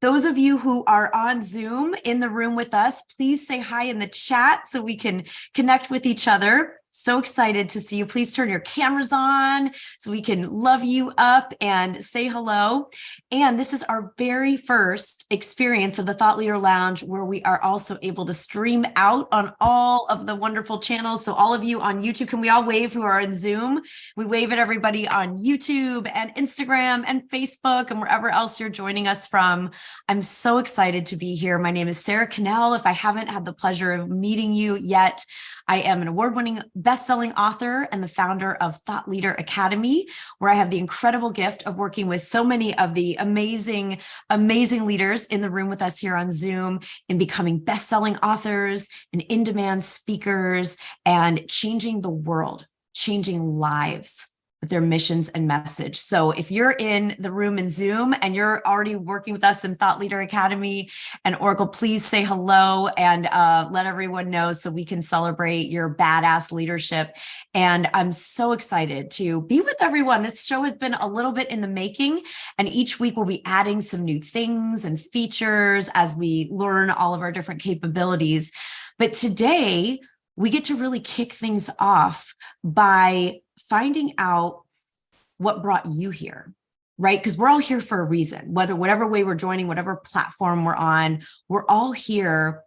Those of you who are on Zoom in the room with us, please say hi in the chat so we can connect with each other. So excited to see you. Please turn your cameras on so we can love you up and say hello. And this is our very first experience of the Thought Leader Lounge, where we are also able to stream out on all of the wonderful channels. So all of you on YouTube, can we all wave who are in Zoom? We wave at everybody on YouTube and Instagram and Facebook and wherever else you're joining us from. I'm so excited to be here. My name is Sara. If I haven't had the pleasure of meeting you yet, I am an award-winning best-selling author and the founder of Thought Leader Academy, where I have the incredible gift of working with so many of the amazing leaders in the room with us here on Zoom in becoming best-selling authors and in-demand speakers and changing the world, changing lives with their missions and message. So if you're in the room in Zoom and you're already working with us in Thought Leader Academy and Oracle, please say hello and let everyone know so we can celebrate your badass leadership. And I'm so excited to be with everyone. This show has been a little bit in the making, and each week we'll be adding some new things and features as we learn all of our different capabilities. But today we get to really kick things off by finding out what brought you here, right? Because we're all here for a reason, whatever way we're joining, whatever platform we're on, we're all here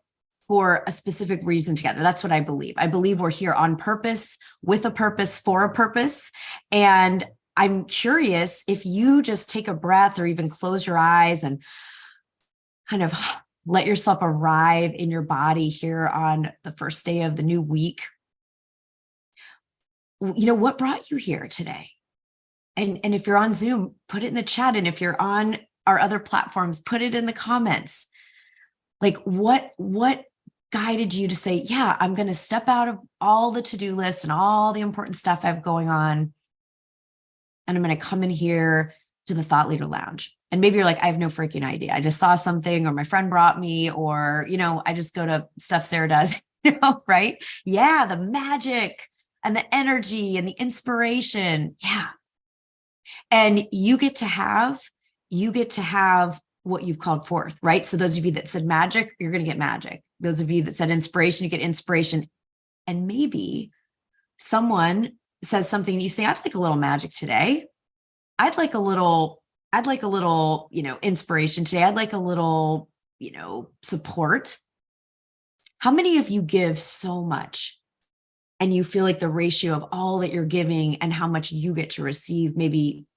for a specific reason together. That's what I believe. I believe we're here on purpose, with a purpose, for a purpose. And I'm curious if you just take a breath or even close your eyes and kind of let yourself arrive in your body here on the first day of the new week. You know, what brought you here today? And if you're on Zoom, put it in the chat. And if you're on our other platforms, put it in the comments. Like what guided you to say, yeah, I'm going to step out of all the to-do lists and all the important stuff I have going on, and I'm going to come in here to the Thought Leader Lounge. And maybe you're like, I have no freaking idea. I just saw something, or my friend brought me, or, I just go to stuff Sara does, right? Yeah, the magic and the energy and the inspiration. Yeah. And you get to have what you've called forth, right? So those of you that said magic, you're going to get magic. Those of you that said inspiration, you get inspiration. And maybe someone says something that you say, I'd like a little magic today. I'd like a little, inspiration today. I'd like a little, support. How many of you give so much and you feel like the ratio of all that you're giving and how much you get to receive maybe,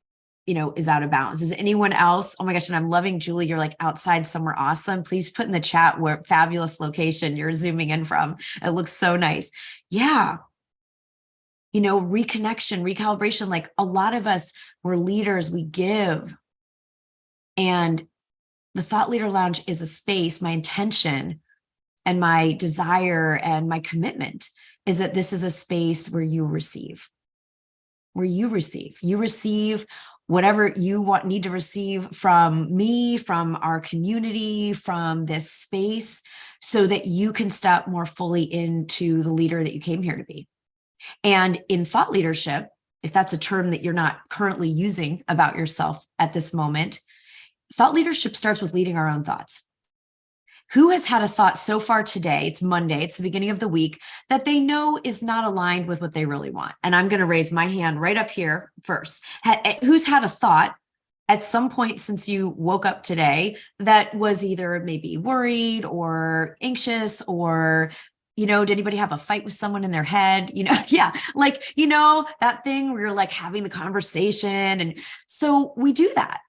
is out of balance? Is anyone else? Oh my gosh. And I'm loving, Julie, you're like outside somewhere awesome. Please put in the chat where fabulous location you're zooming in from. It looks so nice. Yeah. Reconnection, recalibration. Like a lot of us, we're leaders, we give. And the Thought Leader Lounge is a space, my intention and my desire and my commitment is that this is a space where you receive, you receive whatever you need to receive from me, from our community, from this space, so that you can step more fully into the leader that you came here to be. And in thought leadership, if that's a term that you're not currently using about yourself at this moment, thought leadership starts with leading our own thoughts. Who has had a thought so far today, it's Monday, it's the beginning of the week, that they know is not aligned with what they really want? And I'm going to raise my hand right up here first. Who's had a thought at some point since you woke up today that was either maybe worried or anxious, or did anybody have a fight with someone in their head? Yeah, that thing where you're like having the conversation. And so we do that.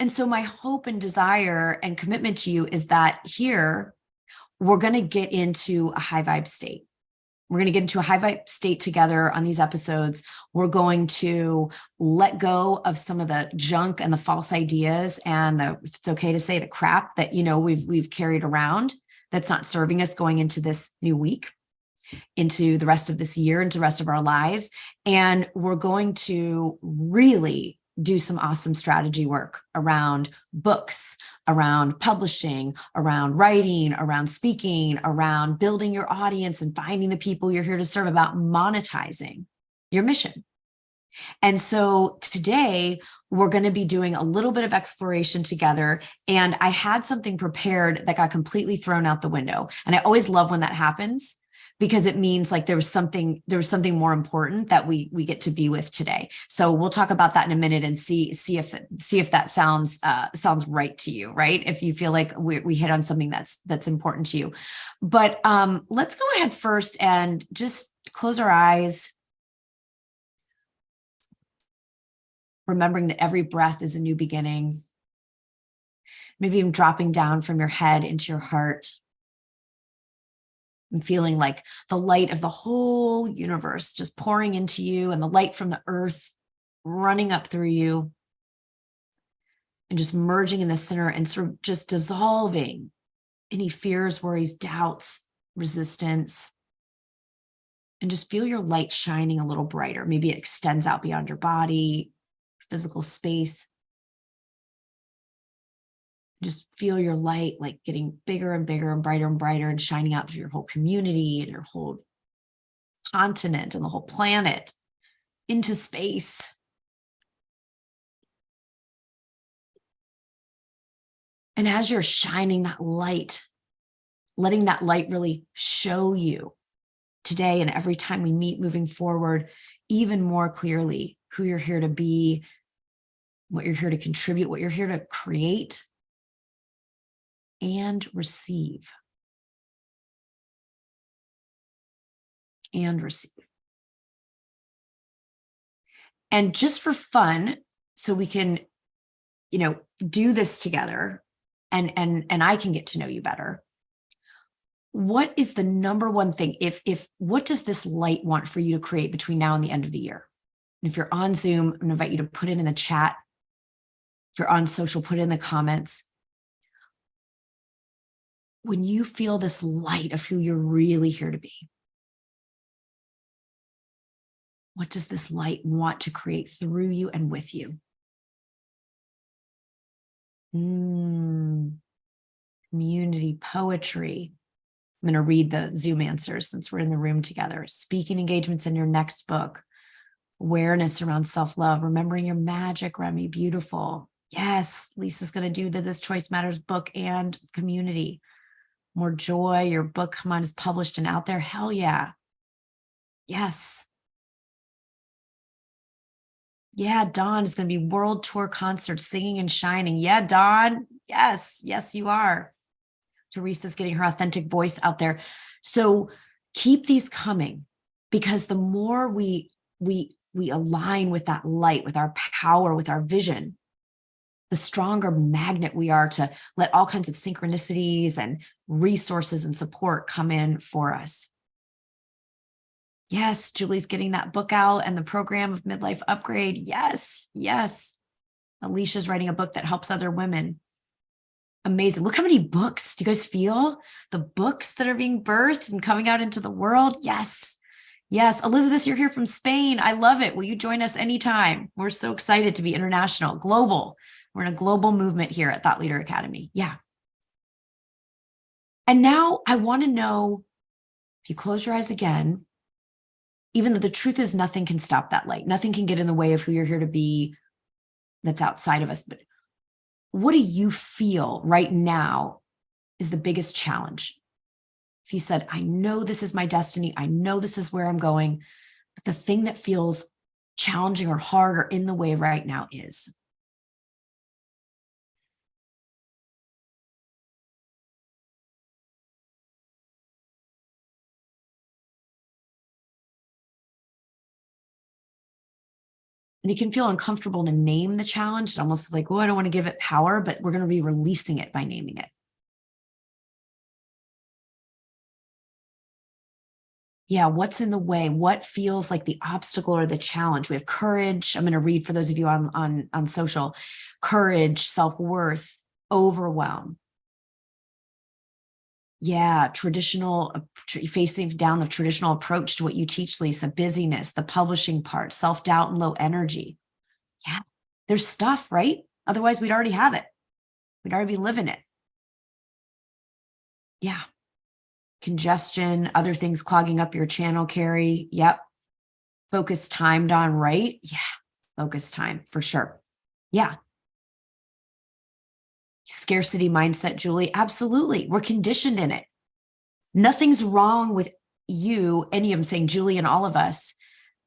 And so my hope and desire and commitment to you is that here, we're going to get into a high vibe state. We're going to get into a high vibe state together on these episodes. We're going to let go of some of the junk and the false ideas and if it's okay to say, the crap that, we've carried around that's not serving us going into this new week, into the rest of this year, into the rest of our lives. And we're going to really do some awesome strategy work around books, around publishing, around writing, around speaking, around building your audience and finding the people you're here to serve, about monetizing your mission. And so today we're going to be doing a little bit of exploration together. And I had something prepared that got completely thrown out the window. And I always love when that happens, because it means like there was something more important that we get to be with today. So we'll talk about that in a minute and see if that sounds right to you, right? If you feel like we hit on something that's important to you. But let's go ahead first and just close our eyes, remembering that every breath is a new beginning. Maybe even dropping down from your head into your heart and feeling like the light of the whole universe just pouring into you, and the light from the earth running up through you and just merging in the center and sort of just dissolving any fears, worries, doubts, resistance. And just feel your light shining a little brighter. Maybe it extends out beyond your body, physical space. Just feel your light like getting bigger and bigger and brighter and shining out through your whole community and your whole continent and the whole planet into space. And as you're shining that light, letting that light really show you today and every time we meet moving forward, even more clearly who you're here to be, what you're here to contribute, what you're here to create and receive. And receive. And just for fun, so we can, do this together and I can get to know you better. What is the number one thing? What does this light want for you to create between now and the end of the year? And if you're on Zoom, I'm gonna invite you to put it in the chat. If you're on social, put it in the comments. When you feel this light of who you're really here to be, what does this light want to create through you and with you? Community, poetry. I'm going to read the Zoom answers since we're in the room together. Speaking engagements in your next book. Awareness around self-love. Remembering your magic, Remy. Beautiful. Yes, Lisa's going to do the This Choice Matters book and community. More joy. Your book, come on, is published and out there. Hell yeah. Yes. Yeah, Dawn is going to be world tour concerts, singing and shining. Yeah, Dawn. Yes, you are. Teresa's getting her authentic voice out there. So keep these coming, because the more we align with that light, with our power, with our vision, the stronger magnet we are to let all kinds of synchronicities and resources and support come in for us. Yes, Julie's getting that book out and the program of Midlife Upgrade. Yes. Alicia's writing a book that helps other women. Amazing. Look how many books. Do you guys feel the books that are being birthed and coming out into the world? Yes. Elizabeth, you're here from Spain. I love it. Will you join us anytime? We're so excited to be international, global. We're in a global movement here at Thought Leader Academy. Yeah. And now I want to know, if you close your eyes again, even though the truth is nothing can stop that light, nothing can get in the way of who you're here to be that's outside of us. But what do you feel right now is the biggest challenge? If you said, I know this is my destiny, I know this is where I'm going, but the thing that feels challenging or hard or in the way right now is. And it can feel uncomfortable to name the challenge. It's almost like, oh, I don't want to give it power, but we're going to be releasing it by naming it. Yeah, what's in the way? What feels like the obstacle or the challenge? We have courage. I'm going to read for those of you on social. Courage, self-worth, overwhelm. Yeah, facing down the traditional approach to what you teach, Lisa. Busyness, the publishing part, self-doubt and low energy. Yeah, there's stuff, right? Otherwise, we'd already have it. We'd already be living it. Yeah. Congestion, other things clogging up your channel, Carrie. Yep. Focus time done right. Yeah. Focus time for sure. Yeah. Scarcity mindset, Julie. Absolutely. We're conditioned in it. Nothing's wrong with you. And I'm saying Julie and all of us,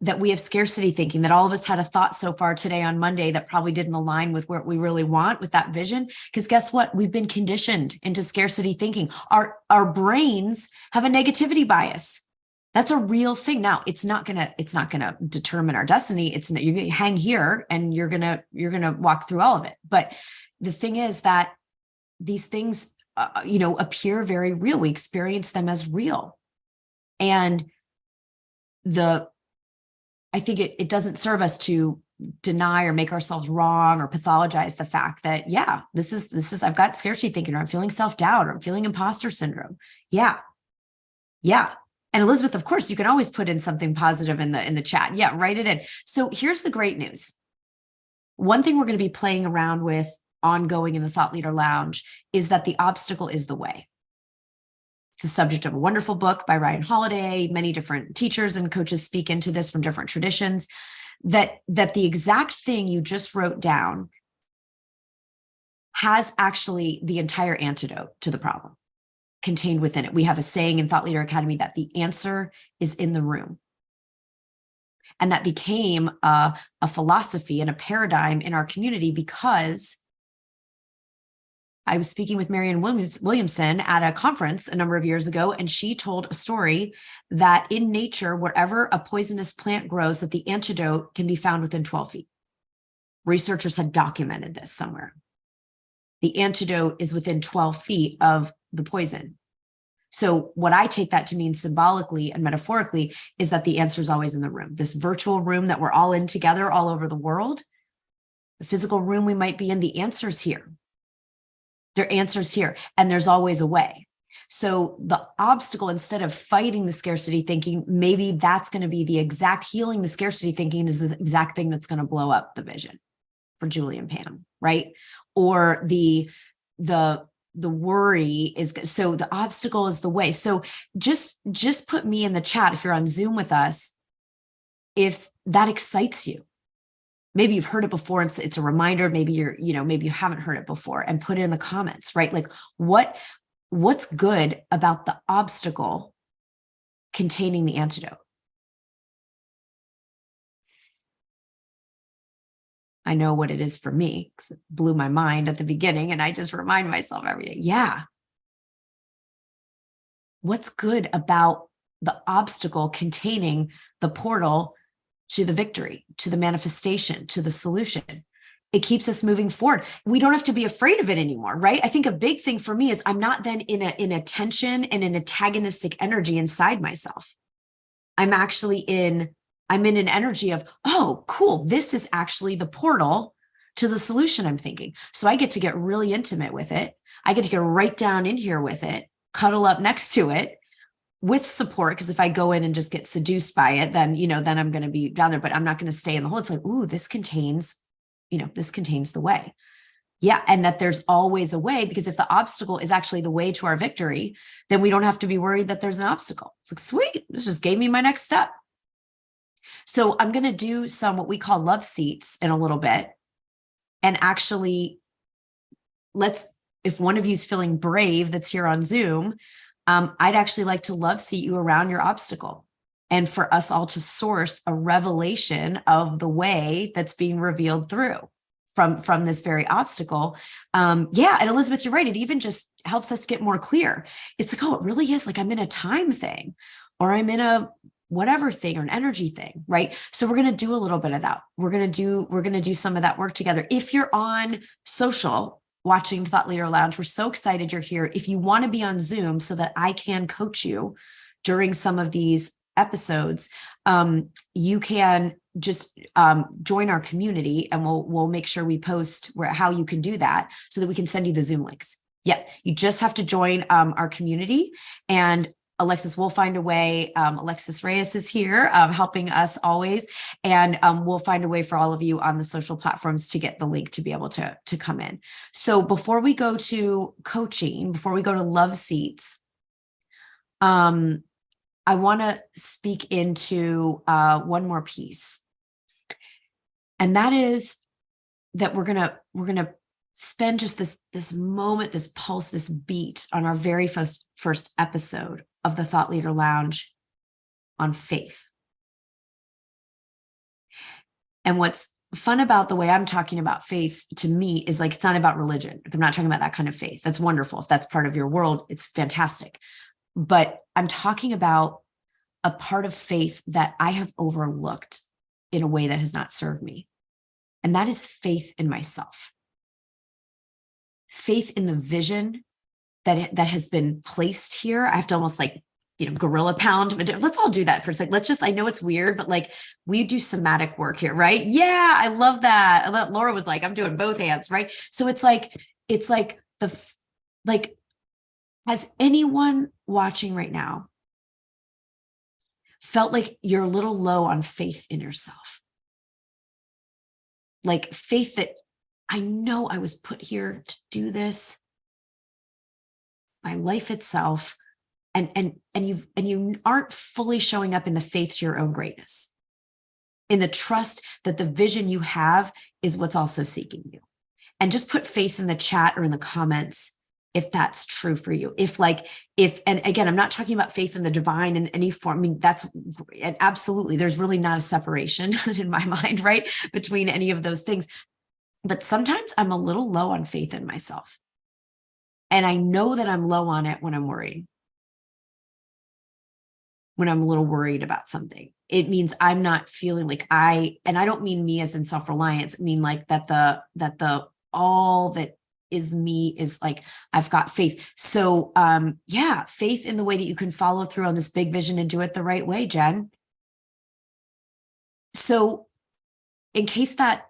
that we have scarcity thinking, that all of us had a thought so far today on Monday that probably didn't align with what we really want, with that vision. Because guess what? We've been conditioned into scarcity thinking. Our brains have a negativity bias. That's a real thing. Now, it's not gonna determine our destiny. You're gonna hang here and you're gonna walk through all of it. But the thing is that these things, appear very real. We experience them as real, and I think it doesn't serve us to deny or make ourselves wrong or pathologize the fact that, yeah, this is, I've got scarcity thinking, or I'm feeling self-doubt, or I'm feeling imposter syndrome. Yeah. Yeah. And Elizabeth, of course, you can always put in something positive in the chat. Yeah, write it in. So here's the great news. One thing we're going to be playing around with ongoing in the Thought Leader Lounge is that the obstacle is the way. It's the subject of a wonderful book by Ryan Holiday. Many different teachers and coaches speak into this from different traditions, that the exact thing you just wrote down has actually the entire antidote to the problem contained within it. We have a saying in Thought Leader Academy that the answer is in the room. And that became a philosophy and a paradigm in our community, because I was speaking with Marianne Williamson at a conference a number of years ago, and she told a story that in nature, wherever a poisonous plant grows, that the antidote can be found within 12 feet. Researchers had documented this somewhere. The antidote is within 12 feet of the poison. So what I take that to mean symbolically and metaphorically is that the answer is always in the room. This virtual room that we're all in together all over the world, the physical room we might be in, the answer's here. There are answers here, and there's always a way. So the obstacle, instead of fighting the scarcity thinking, maybe that's going to be the exact healing. The scarcity thinking is the exact thing that's going to blow up the vision for Julie and Pam, right? Or the worry is, so the obstacle is the way. So just put me in the chat if you're on Zoom with us, if that excites you. Maybe you've heard it before. It's a reminder. Maybe maybe you haven't heard it before, and put it in the comments, right? Like what's good about the obstacle containing the antidote? I know what it is for me, because it blew my mind at the beginning, and I just remind myself every day. Yeah. What's good about the obstacle containing the portal to the victory, to the manifestation, to the solution? It keeps us moving forward. We don't have to be afraid of it anymore, right? I think a big thing for me is I'm not then in a tension and an antagonistic energy inside myself. I'm in an energy of, oh, cool. This is actually the portal to the solution I'm thinking. So I get to get really intimate with it. I get to get right down in here with it, cuddle up next to it, with support, because if I go in and just get seduced by it, then, then I'm going to be down there, but I'm not going to stay in the hole. It's like, ooh, this contains the way. Yeah. And that there's always a way, because if the obstacle is actually the way to our victory, then we don't have to be worried that there's an obstacle. It's like, sweet, this just gave me my next step. So I'm going to do some, what we call love seats in a little bit. And actually, if one of you is feeling brave that's here on Zoom, I'd actually like to love seat you around your obstacle, and for us all to source a revelation of the way that's being revealed through from this very obstacle. Yeah. And Elizabeth, you're right. It even just helps us get more clear. It's like, oh, it really is like I'm in a time thing, or I'm in a whatever thing, or an energy thing, right? So we're going to do a little bit of that. We're going to do some of that work together. If you're on social, watching Thought Leader Lounge, we're so excited you're here. If you want to be on Zoom so that I can coach you during some of these episodes, you can just join our community, and we'll make sure we post how you can do that so that we can send you the Zoom links. Yep, you just have to join our community, and Alexis will find a way. Alexis Reyes is here helping us always. And we'll find a way for all of you on the social platforms to get the link to be able to come in. So before we go to coaching, before we go to love seats, I want to speak into one more piece. And that is that we're gonna spend just this moment, this pulse, this beat on our very first episode of the Thought Leader Lounge on faith. And what's fun about the way I'm talking about faith to me is like, it's not about religion. I'm not talking about that kind of faith. That's wonderful. If that's part of your world, it's fantastic. But I'm talking about a part of faith that I have overlooked in a way that has not served me. And that is faith in myself. Faith in the vision that has been placed here. I have to almost like, gorilla pound, but let's all do that for a second. I know it's weird, but like we do somatic work here, right? Yeah, I love that. Laura was like, I'm doing both hands, right? So it's like has anyone watching right now felt like you're a little low on faith in yourself? Like faith that I know I was put here to do this. My life itself. And you aren't fully showing up in the faith to your own greatness, in the trust that the vision you have is what's also seeking you. And just put faith in the chat or in the comments if that's true for you. And again, I'm not talking about faith in the divine in any form. I mean, that's absolutely, there's really not a separation in my mind, right, between any of those things. But sometimes I'm a little low on faith in myself. And I know that I'm low on it when I'm worried. When I'm a little worried about something, it means I'm not feeling like and I don't mean me as in self-reliance. I mean like that all that is me is like, I've got faith. So faith in the way that you can follow through on this big vision and do it the right way, Jen. So in case that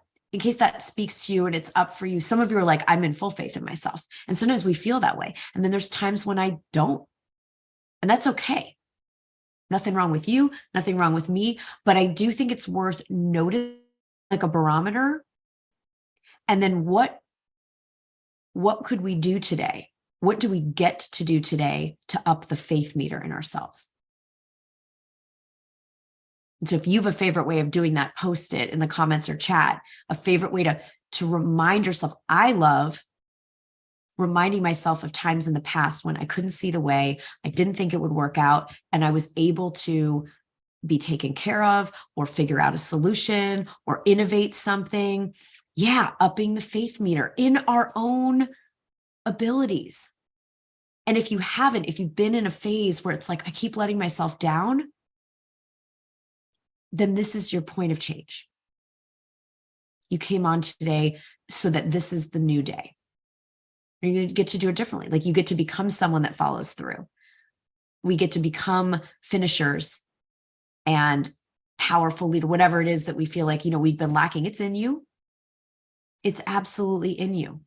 speaks to you and it's up for you, some of you are like, I'm in full faith in myself. And sometimes we feel that way. And then there's times when I don't, and that's okay. Nothing wrong with you, nothing wrong with me, but I do think it's worth noting like a barometer. And then what could we do today? What do we get to do today to up the faith meter in ourselves? And so if you have a favorite way of doing that, post it in the comments or chat, a favorite way to remind yourself. I love reminding myself of times in the past when I couldn't see the way, I didn't think it would work out, and I was able to be taken care of or figure out a solution or innovate something. Yeah, upping the faith meter in our own abilities. And if you've been in a phase where it's like, I keep letting myself down, then this is your point of change. You came on today so that this is the new day. You're going to get to do it differently. Like you get to become someone that follows through. We get to become finishers and powerful leader, whatever it is that we feel like, we've been lacking. It's in you. It's absolutely in you.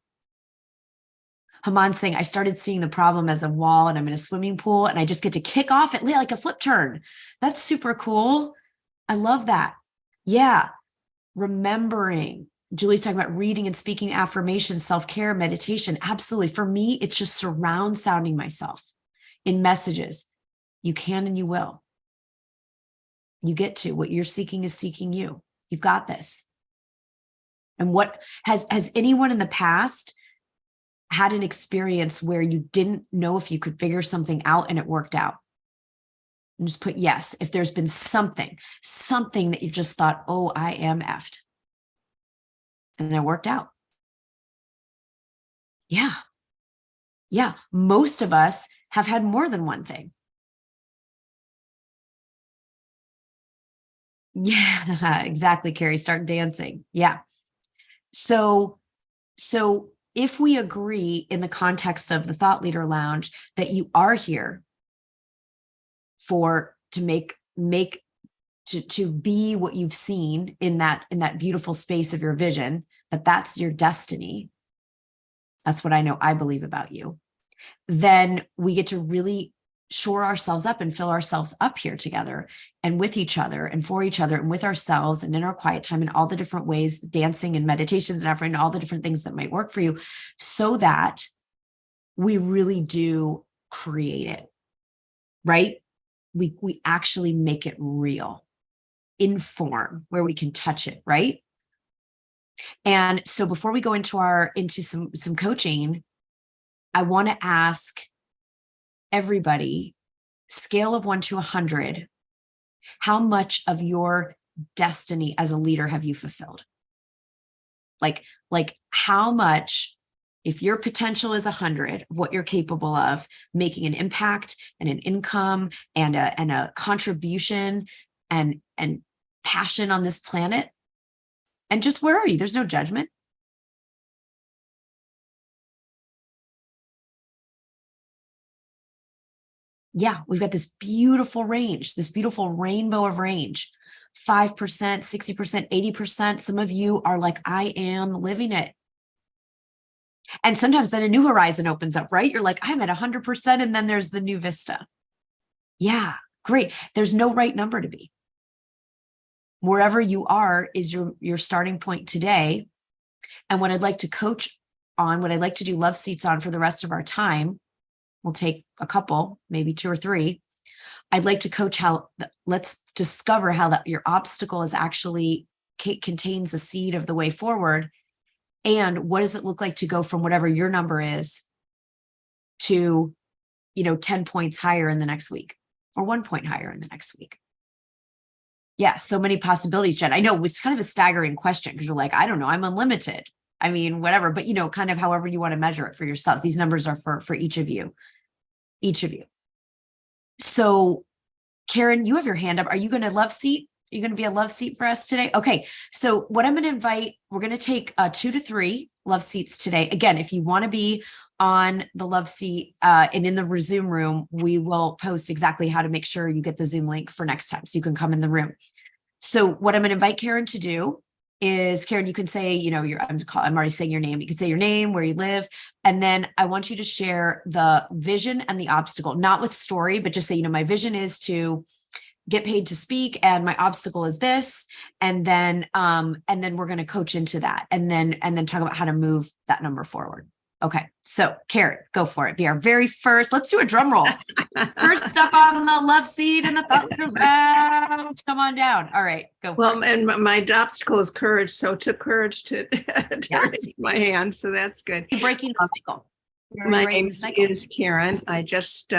Haman saying, I started seeing the problem as a wall and I'm in a swimming pool and I just get to kick off it like a flip turn. That's super cool. I love that. Yeah. Remembering. Julie's talking about reading and speaking affirmations, self-care, meditation. Absolutely. For me, it's just surround sounding myself in messages. You can and you will. You get to what you're seeking is seeking you. You've got this. And what has anyone in the past had an experience where you didn't know if you could figure something out and it worked out? And just put yes. If there's been something that you just thought, oh, I am effed. And it worked out. Yeah. Yeah. Most of us have had more than one thing. Yeah, exactly, Carrie. Start dancing. Yeah. So if we agree in the context of the Thought Leader Lounge that you are here to be what you've seen in that beautiful space of your vision, that's your destiny. That's what I know I believe about you. Then we get to really shore ourselves up and fill ourselves up here together and with each other and for each other and with ourselves and in our quiet time and all the different ways, dancing and meditations and offering all the different things that might work for you, so that we really do create it, right? we actually make it real in form where we can touch it, right? And so before we go into some coaching, I want to ask everybody, scale of 1 to 100, how much of your destiny as a leader have you fulfilled? Like how much, if your potential is 100 of what you're capable of, making an impact and an income and a contribution and passion on this planet, and just where are you? There's no judgment. Yeah, we've got this beautiful range, this beautiful rainbow of range. 5%, 60%, 80%. Some of you are like, I am living it. And sometimes then a new horizon opens up, right? You're like, I'm at 100%. And then there's the new vista. Yeah, great. There's no right number to be. Wherever you are is your starting point today. And what I'd like to coach on, what I'd like to do love seats on for the rest of our time, we'll take a couple, maybe 2 or 3. I'd like to coach let's discover how that your obstacle is actually contains the seed of the way forward. And what does it look like to go from whatever your number is to, 10 points higher in the next week or 1 point higher in the next week? Yeah, so many possibilities, Jen. I know it was kind of a staggering question because you're like, I don't know, I'm unlimited. I mean, whatever, but kind of however you want to measure it for yourself. These numbers are for each of you. So Karen, you have your hand up. Are you going to love seat? Are you going to be a love seat for us today? Okay. So what I'm going to invite, we're going to take 2 to 3 love seats today. Again, if you want to be on the love seat and in the Zoom room, we will post exactly how to make sure you get the Zoom link for next time so you can come in the room. So what I'm going to invite Karen to do is, Karen, you can say, I'm already saying your name. You can say your name, where you live. And then I want you to share the vision and the obstacle, not with story, but just say, my vision is to get paid to speak and my obstacle is this. And then we're going to coach into that and then talk about how to move that number forward. Okay. So Karen, go for it. Be our very first, let's do a drum roll. First up on the love seat and the thought lounge. Come on down. All right. Go for it. And my obstacle is courage. So it took courage to raise my hand. So that's good. You're breaking the cycle. My name is Karen. I just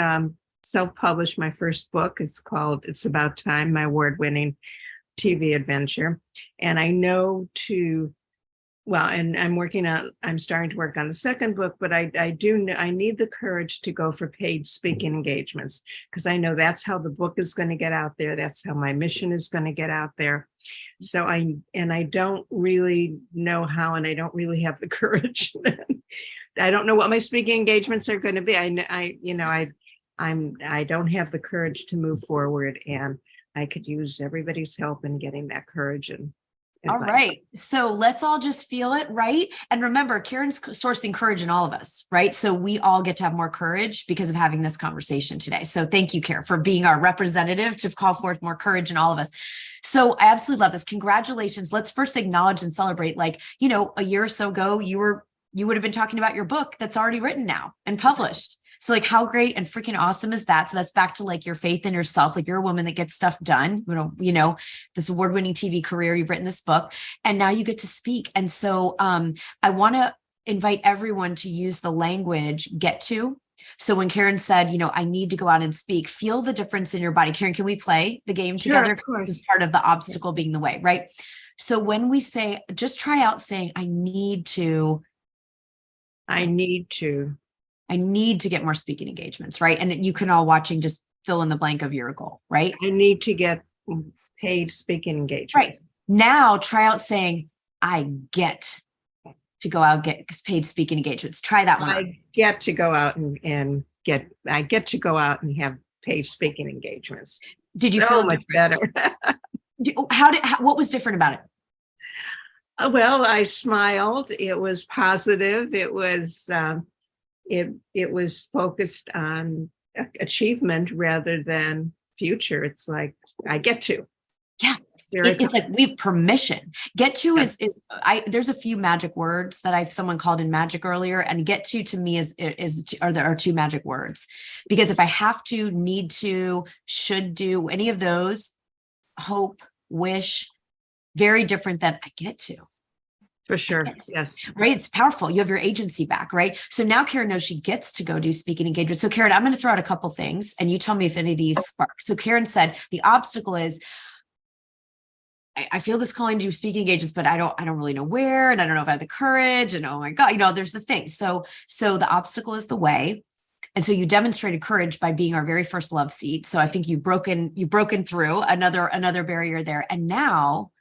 self-published my first book. It's About Time, my award-winning TV adventure. And I know and I'm starting to work on a second book, but I need the courage to go for paid speaking engagements because I know that's how the book is going to get out there. That's how my mission is going to get out there. So I don't really know how, and I don't really have the courage. I don't know what my speaking engagements are going to be. I don't have the courage to move forward, and I could use everybody's help in getting that courage. And all right. So let's all just feel it, right? And remember, Karen's sourcing courage in all of us, right? So we all get to have more courage because of having this conversation today. So thank you, Karen, for being our representative to call forth more courage in all of us. So I absolutely love this. Congratulations. Let's first acknowledge and celebrate, a year or so ago, you would have been talking about your book that's already written now and published. So how great and freaking awesome is that? So that's back to your faith in yourself. You're a woman that gets stuff done, this award-winning TV career, you've written this book, and now you get to speak. And so I want to invite everyone to use the language get to. So when Karen said, I need to go out and speak, feel the difference in your body. Karen, can we play the game together? Of course. This is part of the obstacle being the way, right? So when we say, just try out saying, I need to get more speaking engagements, right? And you can all watching just fill in the blank of your goal, right? I need to get paid speaking engagements. Right. Now try out saying, I get to go out and get paid speaking engagements. Try that one. I get to go out and have paid speaking engagements. Did you feel feel much better? What was different about it? Well, I smiled. It was positive. It was, it was focused on achievement rather than future. It's like, I get to. Yeah. It's like we have permission. Get to there's a few magic words that someone called in magic earlier, and get to me there are two magic words, because if I have to, need to, should do, any of those, hope, wish, very different than I get to. For sure. Yes. Right. It's powerful. You have your agency back. Right. So now Karen knows she gets to go do speaking engagement. So Karen, I'm going to throw out a couple things and you tell me if any of these spark. So Karen said the obstacle is, I feel this calling to do speaking engagements, but I don't really know where, and I don't know if I have the courage, and oh my God, there's the thing. So the obstacle is the way. And so you demonstrated courage by being our very first love seat. So I think you've broken through another barrier there. And now,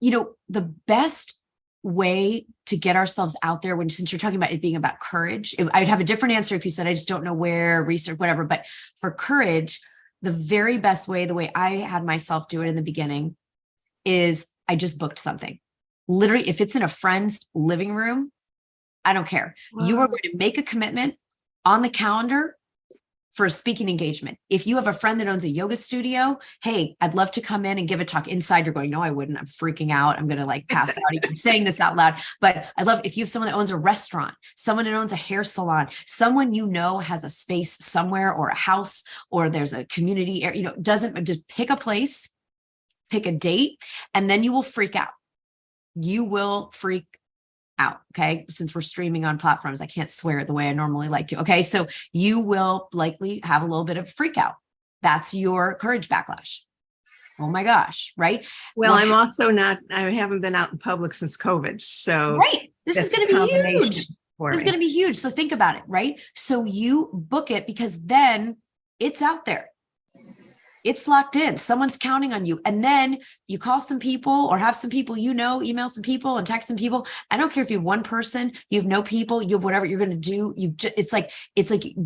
the best way to get ourselves out there, since you're talking about it being about courage, I'd have a different answer if you said, I just don't know where, research, whatever. But for courage, the very best way, the way I had myself do it in the beginning, is I just booked something. Literally, if it's in a friend's living room, I don't care. Wow. You are going to make a commitment on the calendar for a speaking engagement. If you have a friend that owns a yoga studio, hey, I'd love to come in and give a talk. Inside, you're going, no, I wouldn't. I'm freaking out. I'm going to pass out even saying this out loud. But I love if you have someone that owns a restaurant, someone that owns a hair salon, someone has a space somewhere, or a house, or there's a community area, just pick a place, pick a date, and then you will freak out. You will freak out. Okay. Since we're streaming on platforms, I can't swear the way I normally like to. Okay. So you will likely have a little bit of freak out. That's your courage backlash. Oh my gosh. Right. Well, I'm also I haven't been out in public since COVID. So right. This is going to be huge. This is going to be huge. So think about it. Right. So you book it, because then it's out there. It's locked in. Someone's counting on you. And then you call some people, or have some people, email some people and text some people. I don't care if you have one person, you have no people, you have whatever you're going to do. It's like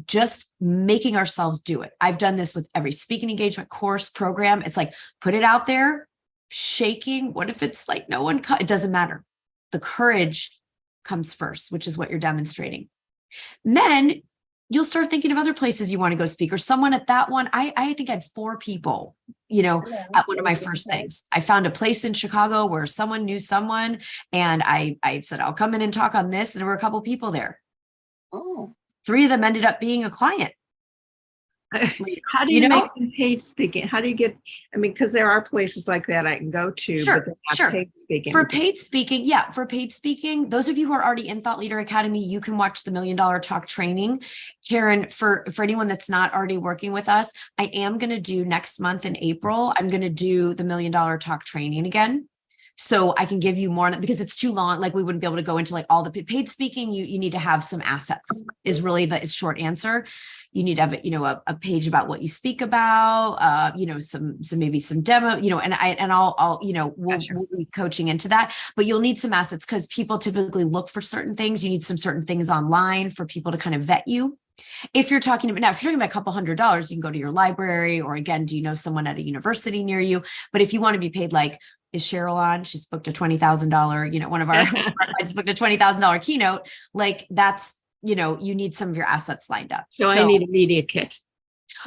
just making ourselves do it. I've done this with every speaking engagement course program. It's like, put it out there, shaking. What if it's like no one, it doesn't matter. The courage comes first, which is what you're demonstrating. And then you'll start thinking of other places you want to go speak, or someone at that one. I think I had 4 people, at one of my first things. I found a place in Chicago where someone knew someone, and I said, I'll come in and talk on this. And there were a couple people there. Oh. 3 of them ended up being a client. How do you make them paid speaking? How do you get, because there are places like that I can go to, sure, but they're not paid speaking. For paid speaking, those of you who are already in Thought Leader Academy, you can watch the $1 Million Talk training. Karen, for anyone that's not already working with us, I am going to do next month in April, I'm going to do the $1 Million Talk training again. So I can give you more on it, because it's too long. We wouldn't be able to go into all the paid speaking. You need to have some assets, is really the short answer. You need to have a page about what you speak about, some maybe some demo, we'll be coaching into that, but you'll need some assets, because people typically look for certain things. You need some certain things online for people to kind of vet you. If you're talking about a couple $100s, you can go to your library, or again, do you know someone at a university near you? But if you want to be paid, is Cheryl on? She's booked a $20,000, one of our, I just booked a $20,000 keynote. That's, you need some of your assets lined up. So I need a media kit.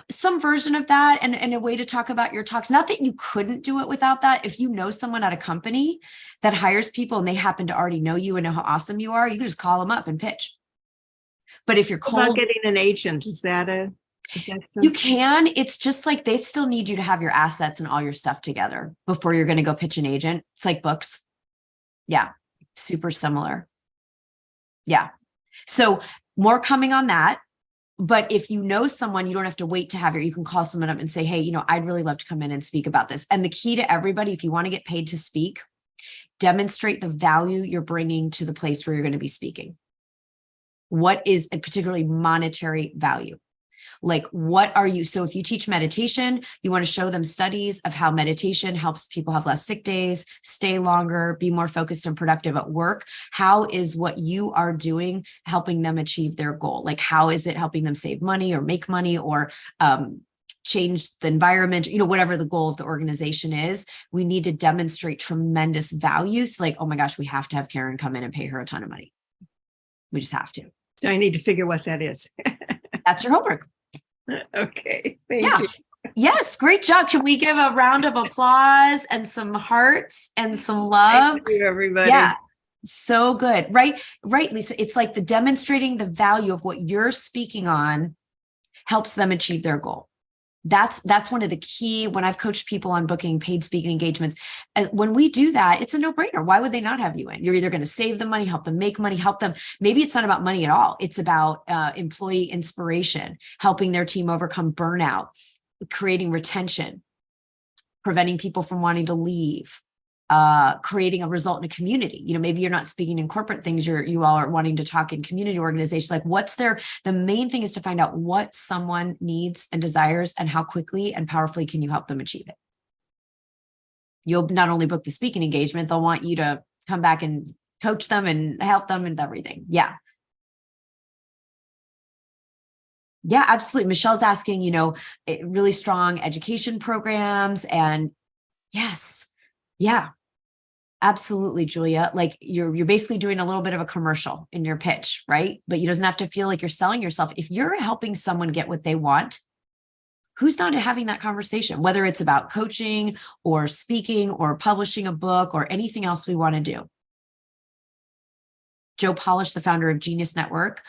Some version of that, and a way to talk about your talks. Not that you couldn't do it without that. If you know someone at a company that hires people and they happen to already know you and know how awesome you are, you can just call them up and pitch. But if you're cold, about getting an agent, is that you can. It's just they still need you to have your assets and all your stuff together before you're going to go pitch an agent. It's like books. Yeah. Super similar. Yeah. So more coming on that. But if you know someone, you don't have to wait to have you can call someone up and say, hey, I'd really love to come in and speak about this. And the key to everybody, if you want to get paid to speak, demonstrate the value you're bringing to the place where you're going to be speaking. What is a particularly monetary value? What are you? So if you teach meditation, you want to show them studies of how meditation helps people have less sick days, stay longer, be more focused and productive at work. How is what you are doing helping them achieve their goal? How is it helping them save money or make money or change the environment, whatever the goal of the organization is? We need to demonstrate tremendous value. So oh my gosh, we have to have Karen come in and pay her a ton of money. We just have to. So I need to figure what that is. That's your homework. Okay. Thank you. Yes, great job. Can we give a round of applause and some hearts and some love? Thank you, everybody. Yeah, so good. Right, right, Lisa. It's like the demonstrating the value of what you're speaking on helps them achieve their goal. That's one of the key when I've coached people on booking paid speaking engagements. When we do that, it's a no-brainer. Why would they not have you in? You're either going to save them money, help them make money, help them. Maybe it's not about money at all. It's about employee inspiration, helping their team overcome burnout, creating retention, preventing people from wanting to leave, creating a result in a community. Maybe you're not speaking in corporate things, you all are wanting to talk in community organizations. Like the main thing is to find out what someone needs and desires and how quickly and powerfully can you help them achieve it. You'll not only book the speaking engagement, they'll want you to come back and coach them and help them and everything. Yeah. Yeah, absolutely. Michelle's asking, really strong education programs, and yes. Yeah. Absolutely, Julia. Like you're basically doing a little bit of a commercial in your pitch, right? But it doesn't have to feel like you're selling yourself. If you're helping someone get what they want, who's not having that conversation, whether it's about coaching or speaking or publishing a book or anything else we want to do? Joe Polish, the founder of Genius Network,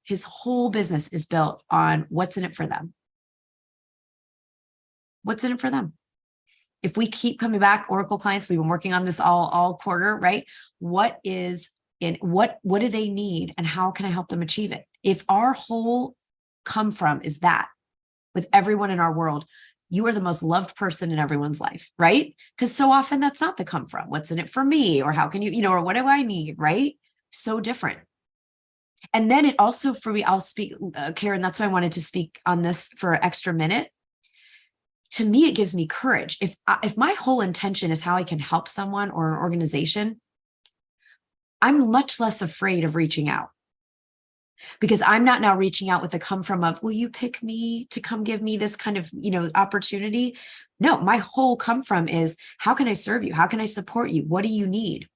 his whole business is built on what's in it for them. What's in it for them? If we keep coming back, Oracle clients, we've been working on this all quarter, right? What do they need and how can I help them achieve it? If our whole come from is that with everyone in our world, you are the most loved person in everyone's life, right? Because so often that's not the come from. What's in it for me? Or how can you, or what do I need, right? So different. And then it also, for me, I'll speak, Karen, that's why I wanted to speak on this for an extra minute. To me, it gives me courage. If my whole intention is how I can help someone or an organization, I'm much less afraid of reaching out, because I'm not now reaching out with the come from of, will you pick me to come give me this kind of, opportunity? No, my whole come from is, how can I serve you? How can I support you? What do you need?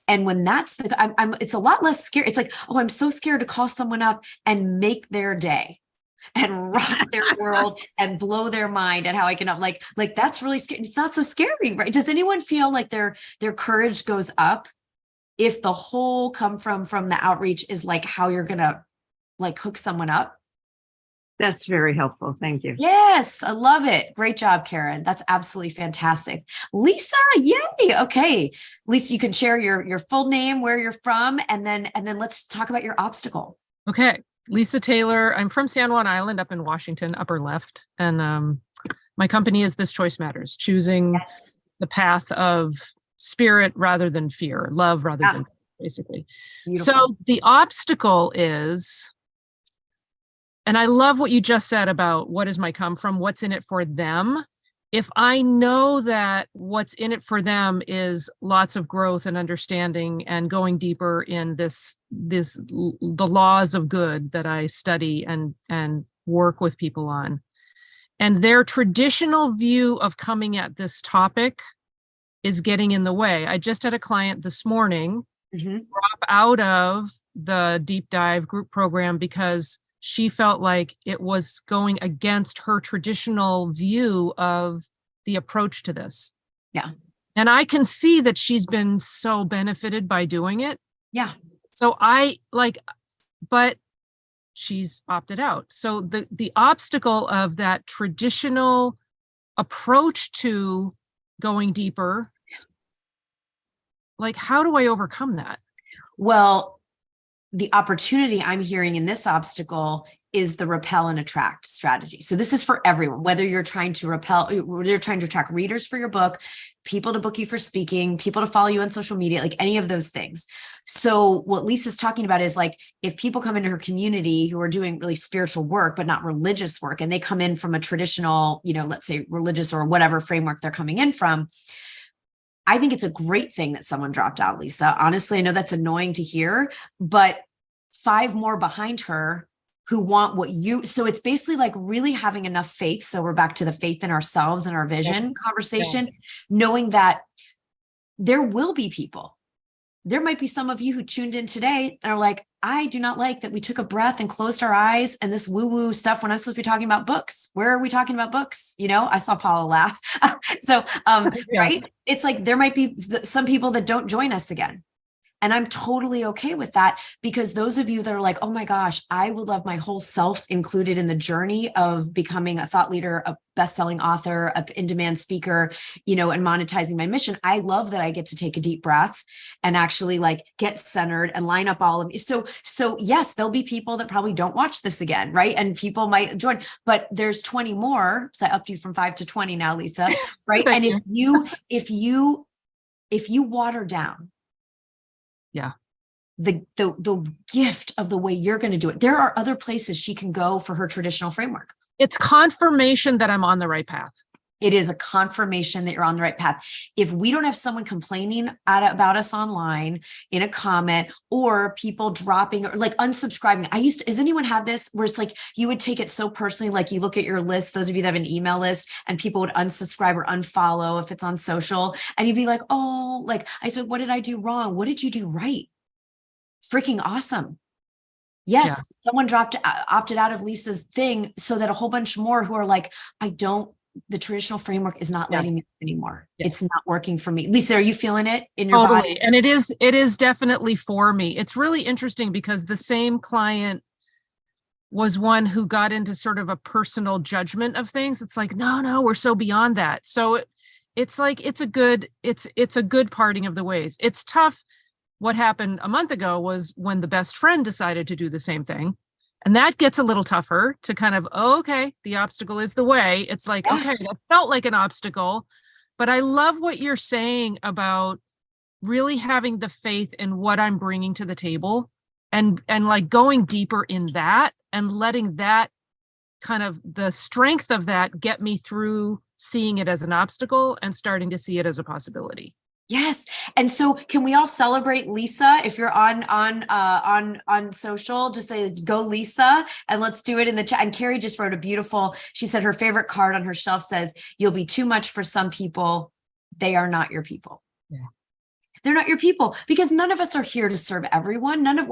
And when that's it's a lot less scary. It's like, oh, I'm so scared to call someone up and make their day and rock their world and blow their mind and how I can help. Like that's really scary. It's not so scary, right? Does anyone feel like their courage goes up if the whole come from the outreach is like how you're gonna like hook someone up? That's very helpful. Thank you. Yes, I love it. Great job, Karen. That's absolutely fantastic. Lisa, yay. Okay. Lisa, you can share your full name, where you're from, and then let's talk about your obstacle. Okay. Lisa Taylor. I'm from San Juan Island up in Washington, upper left. And my company is This Choice Matters, choosing the path of spirit rather than fear, love rather than fear, basically. Beautiful. So the obstacle is, and I love what you just said about what is my come from, what's in it for them. If I know that what's in it for them is lots of growth and understanding and going deeper in the laws of good that I study and work with people on, and their traditional view of coming at this topic is getting in the way. I just had a client this morning drop out of the deep dive group program because she felt like it was going against her traditional view of the approach to this. Yeah. And I can see that she's been so benefited by doing it. Yeah. So but she's opted out. So the obstacle of that traditional approach to going deeper, like, how do I overcome that? Well, the opportunity I'm hearing in this obstacle is the repel and attract strategy. So this is for everyone, whether you're trying to attract readers for your book, people to book you for speaking, people to follow you on social media, like any of those things. So what Lisa's talking about is like, if people come into her community who are doing really spiritual work, but not religious work, and they come in from a traditional, let's say religious or whatever framework they're coming in from, I think it's a great thing that someone dropped out, Lisa. Honestly, I know that's annoying to hear, but 5 more behind her who want so it's basically like really having enough faith. So we're back to the faith in ourselves and our vision conversation, knowing that there will be people there might be some of you who tuned in today and are like, I do not like that we took a breath and closed our eyes and this woo-woo stuff when I'm supposed to be talking about books. Where are we talking about books? You know, I saw Paula laugh. So, Yeah. right. It's like, there might be some people that don't join us again. And I'm totally okay with that, because those of you that are like, oh my gosh, I would love my whole self included in the journey of becoming a thought leader, a best-selling author, an in-demand speaker, you know, and monetizing my mission. I love that I get to take a deep breath and actually like get centered and line up all of me. So yes, there'll be people that probably don't watch this again, right? And people might join, but there's 20 more. So I upped you from 5 to 20 now, Lisa, right? And if you water down the gift of the way you're going to do it, there are other places she can go for her traditional framework. It's confirmation that I'm on the right path. It is a confirmation that you're on the right path. If we don't have someone complaining about us online in a comment, or people dropping or like unsubscribing. Has anyone had this where it's like, you would take it so personally, like you look at your list, those of you that have an email list, and people would unsubscribe or unfollow if it's on social, and you'd be like, oh, like I said, what did I do wrong? What did you do right? Freaking awesome. Yes, someone opted out of Lisa's thing so that a whole bunch more who are like, the traditional framework is not letting me anymore. Yeah. It's not working for me. Lisa, are you feeling it in your body? And it is definitely for me. It's really interesting because the same client was one who got into sort of a personal judgment of things. It's like, no, we're so beyond that. So it's like, it's a good parting of the ways. It's tough. What happened a month ago was when the best friend decided to do the same thing. And that gets a little tougher to kind of, okay, the obstacle is the way. It's like, okay, that felt like an obstacle. But I love what you're saying about really having the faith in what I'm bringing to the table, and like going deeper in that and letting that kind of the strength of that get me through seeing it as an obstacle and starting to see it as a possibility. Yes. And so can we all celebrate Lisa? If you're on social, just say, go Lisa, and let's do it in the chat. And Carrie just wrote she said her favorite card on her shelf says, you'll be too much for some people. They are not your people. Yeah. They're not your people, because none of us are here to serve everyone. None of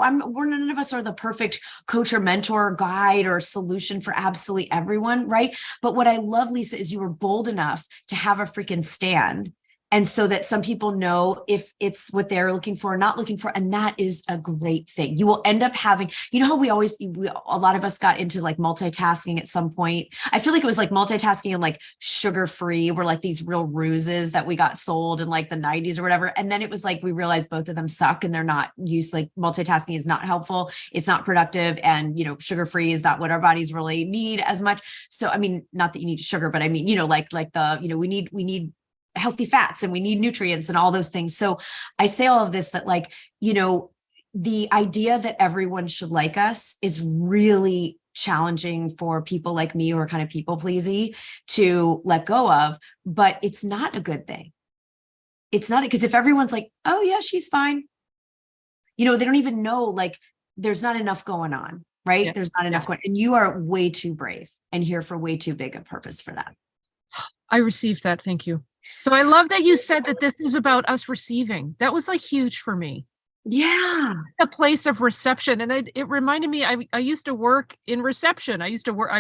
us are the perfect coach or mentor or guide or solution for absolutely everyone. Right. But what I love, Lisa, is you were bold enough to have a freaking stand. And so that some people know if it's what they're looking for or not looking for. And that is a great thing. You will end up having, you know how a lot of us got into like multitasking at some point. I feel like it was like multitasking and like sugar-free were like these real ruses that we got sold in like the 90s or whatever. And then it was like, we realized both of them suck and they're not used. Like multitasking is not helpful. It's not productive. And, you know, sugar-free is not what our bodies really need as much. So, I mean, not that you need sugar, but I mean, you know, like the, you know, we need healthy fats and we need nutrients and all those things. So I say all of this that, like, you know, the idea that everyone should like us is really challenging for people like me who are kind of people pleasy to let go of, but it's not a good thing. It's not, because if everyone's like, oh yeah, she's fine, you know, they don't even know, like, there's not enough going on, right? Yeah. There's not enough going, and you are way too brave and here for way too big a purpose for that. I received that. Thank you. So I love that you said that this is about us receiving. That was like huge for me. Yeah. A place of reception. And it reminded me, I used to work in reception. I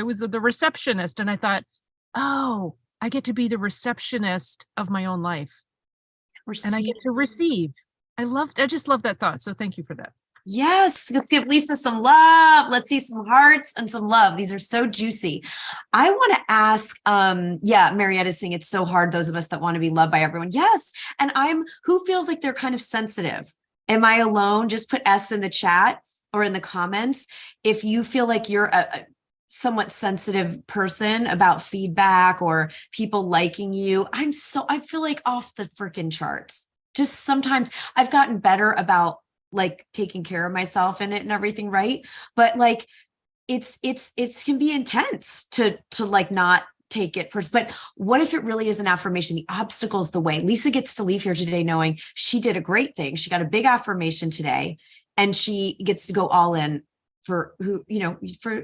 was the receptionist, and I thought, oh, I get to be the receptionist of my own life. And I get to receive. I just love that thought. So thank you for that. Yes, let's give Lisa some love. Let's see some hearts and some love. These are so juicy. I want to ask, Marietta's saying it's so hard, those of us that want to be loved by everyone. Yes. And who feels like they're kind of sensitive? Am I alone? Just put S in the chat or in the comments if you feel like you're a somewhat sensitive person about feedback or people liking you. I feel like off the freaking charts. Just sometimes I've gotten better about like taking care of myself in it and everything. Right. But like, it can be intense to like not take it first. But what if it really is an affirmation? The obstacle's the way. Lisa gets to leave here today knowing she did a great thing. She got a big affirmation today, and she gets to go all in for who you're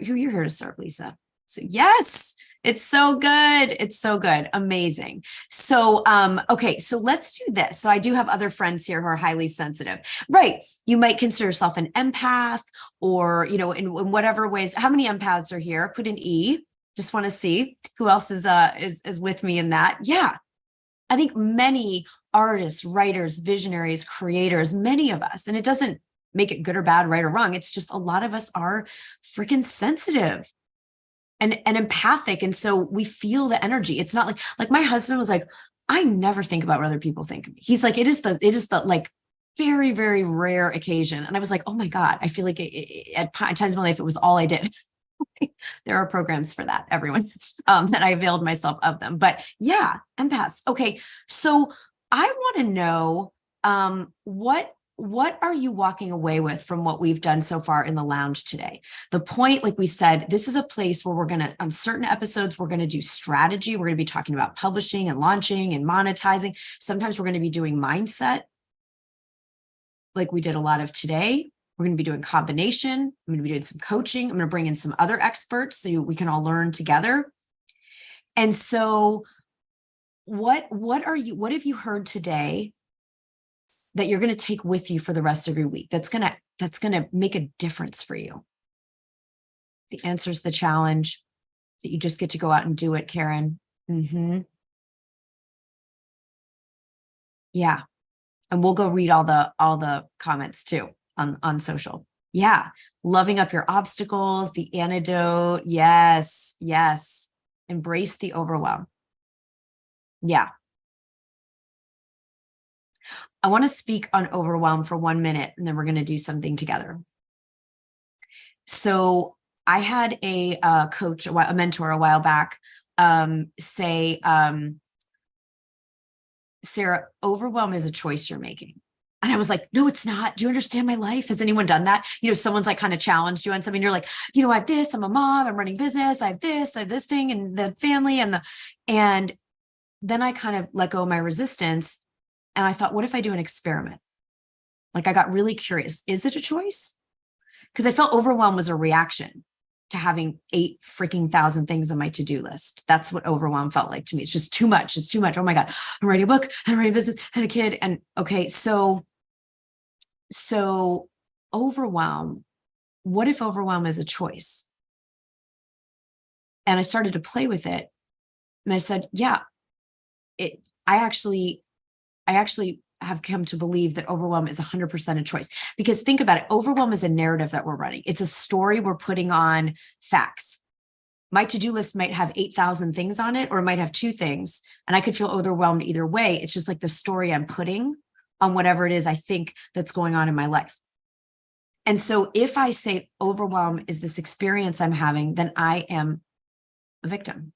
here to serve, Lisa. So yes, it's so good. It's so good. Amazing. So, okay, so let's do this. So I do have other friends here who are highly sensitive, right? You might consider yourself an empath or, you know, in whatever ways. How many empaths are here? Put an E. Just want to see who else is with me in that. Yeah. I think many artists, writers, visionaries, creators, many of us, and it doesn't make it good or bad, right or wrong. It's just a lot of us are freaking sensitive and empathic. And so we feel the energy. It's not like my husband was like, I never think about what other people think of me. He's like, it is the like very, very rare occasion. And I was like, oh my God, I feel like at times in my life, it was all I did. There are programs for that, everyone, that I availed myself of them. But yeah, empaths. Okay. So I want to know, what are you walking away with from what we've done so far in the lounge today? The point, like we said, this is a place where we're going to, on certain episodes, we're going to do strategy. We're going to be talking about publishing and launching and monetizing. Sometimes we're going to be doing mindset, like we did a lot of today. We're going to be doing combination. I'm going to be doing some coaching. I'm going to bring in some other experts so we can all learn together. And so what have you heard today that you're going to take with you for the rest of your week? That's going to make a difference for you. The answer is the challenge that you just get to go out and do it, Karen. Yeah. And we'll go read all the comments too on social. Yeah. Loving up your obstacles, the antidote. Yes. Yes. Embrace the overwhelm. Yeah. I want to speak on overwhelm for 1 minute, and then we're going to do something together. So I had a coach, a mentor a while back, say, Sarah, overwhelm is a choice you're making. And I was like, no, it's not. Do you understand my life? Has anyone done that? You know, someone's like kind of challenged you on something. You're like, you know, I have this, I'm a mom, I'm running business. I have this thing and the family and then I kind of let go of my resistance. And I thought, what if I do an experiment? Like I got really curious. Is it a choice? Because I felt overwhelmed was a reaction to having 8,000 things on my to-do list. That's what overwhelm felt like to me. It's just too much. It's too much. Oh my God. I'm writing a book. I'm writing a business. I have a kid. And okay, so overwhelm, what if overwhelm is a choice? And I started to play with it. And I said, yeah, I actually have come to believe that overwhelm is 100% a choice. Because think about it, overwhelm is a narrative that we're running. It's a story we're putting on facts. My to-do list might have 8,000 things on it, or it might have 2 things, and I could feel overwhelmed either way. It's just like the story I'm putting on whatever it is I think that's going on in my life. And so if I say overwhelm is this experience I'm having, then I am a victim.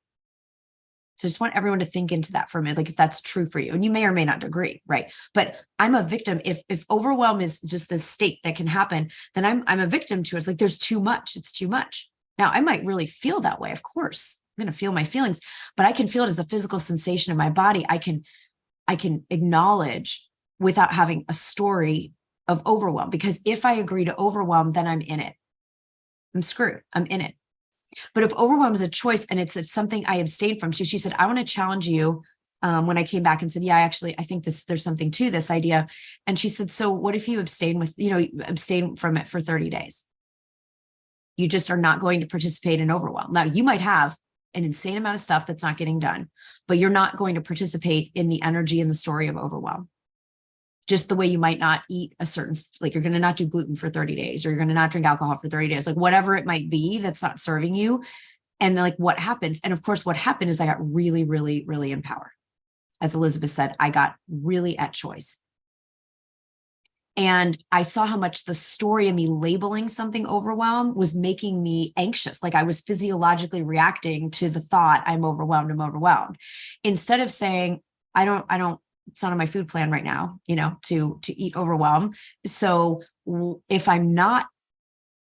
So I just want everyone to think into that for a minute, like if that's true for you, and you may or may not agree, right? But I'm a victim. If overwhelm is just this state that can happen, then I'm a victim to it. It's like there's too much. It's too much. Now I might really feel that way. Of course, I'm going to feel my feelings, but I can feel it as a physical sensation in my body. I can acknowledge without having a story of overwhelm, because if I agree to overwhelm, then I'm in it. I'm screwed. I'm in it. But if overwhelm is a choice and it's something I abstained from, she said, I want to challenge you. When I came back and said, yeah, I think there's something to this idea. And she said, so what if you abstain from it for 30 days? You just are not going to participate in overwhelm. Now you might have an insane amount of stuff that's not getting done, but you're not going to participate in the energy and the story of overwhelm. Just the way you might not eat a certain, like you're going to not do gluten for 30 days, or you're going to not drink alcohol for 30 days, like whatever it might be that's not serving you. And like what happens? And of course, what happened is I got really, really, really empowered. As Elizabeth said, I got really at choice. And I saw how much the story of me labeling something overwhelmed was making me anxious. Like I was physiologically reacting to the thought, I'm overwhelmed. Instead of saying, I don't, it's not on my food plan right now, to eat overwhelm. So if I'm not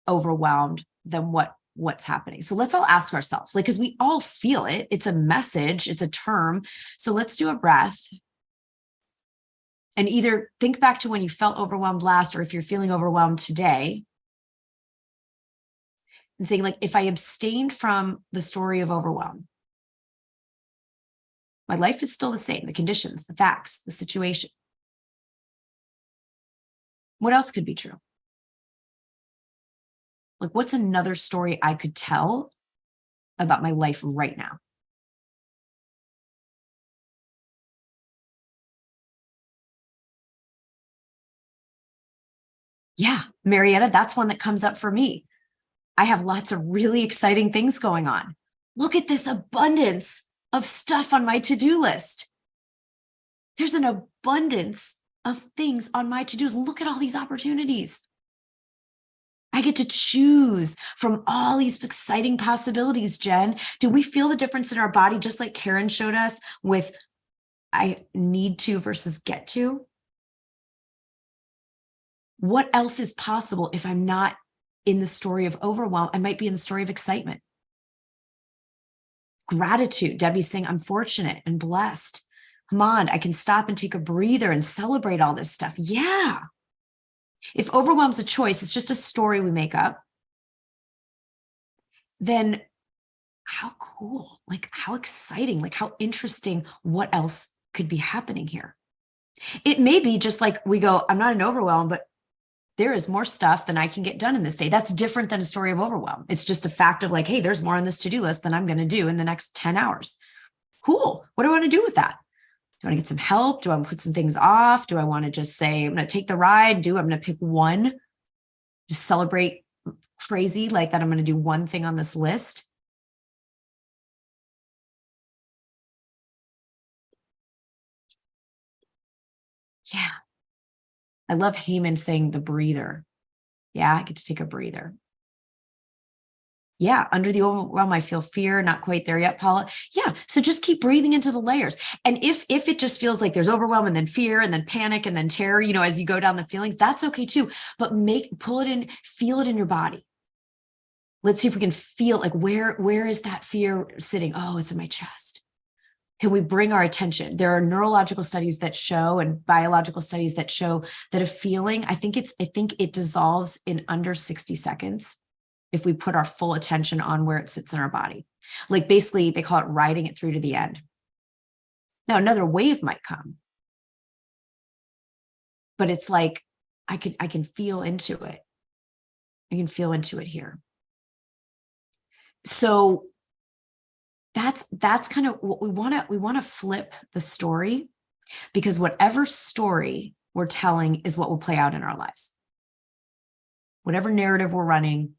overwhelmed, then what's happening? So let's all ask ourselves, like, because we all feel it. It's a message, it's a term. So let's do a breath. And either think back to when you felt overwhelmed last, or if you're feeling overwhelmed today, and saying, like, if I abstained from the story of overwhelm, my life is still the same, the conditions, the facts, the situation. What else could be true? Like, what's another story I could tell about my life right now? Yeah, Marietta, that's one that comes up for me. I have lots of really exciting things going on. Look at this abundance of stuff on my to-do list. There's an abundance of things on my to-dos. Look at all these opportunities. I get to choose from all these exciting possibilities, Jen. Do we feel the difference in our body, just like Karen showed us with I need to versus get to? What else is possible if I'm not in the story of overwhelm? I might be in the story of excitement. Gratitude. Debbie's saying, I'm fortunate and blessed. Come on, I can stop and take a breather and celebrate all this stuff. Yeah. If overwhelm's a choice, it's just a story we make up, then how cool, like how exciting, like how interesting, what else could be happening here? It may be just like we go, I'm not in overwhelm, but there is more stuff than I can get done in this day. That's different than a story of overwhelm. It's just a fact of like, hey, there's more on this to-do list than I'm going to do in the next 10 hours. Cool. What do I want to do with that? Do I want to get some help? Do I want to put some things off? Do I want to just say, I'm going to take the ride? I'm going to pick one, just celebrate crazy like that. I'm going to do one thing on this list. Yeah. I love Heyman saying the breather. Yeah, I get to take a breather. Yeah, under the overwhelm, I feel fear, not quite there yet, Paula. Yeah, so just keep breathing into the layers. And if it just feels like there's overwhelm and then fear and then panic and then terror, as you go down the feelings, that's okay too. But pull it in, feel it in your body. Let's see if we can feel like where is that fear sitting? Oh, it's in my chest. Can we bring our attention? There are neurological studies that show and biological studies that show that a feeling, I think it dissolves in under 60 seconds. If we put our full attention on where it sits in our body. Like basically they call it riding it through to the end. Now another wave might come, but it's like, I can feel into it. I can feel into it here. So that's kind of what we want to flip the story, because whatever story we're telling is what will play out in our lives. Whatever narrative we're running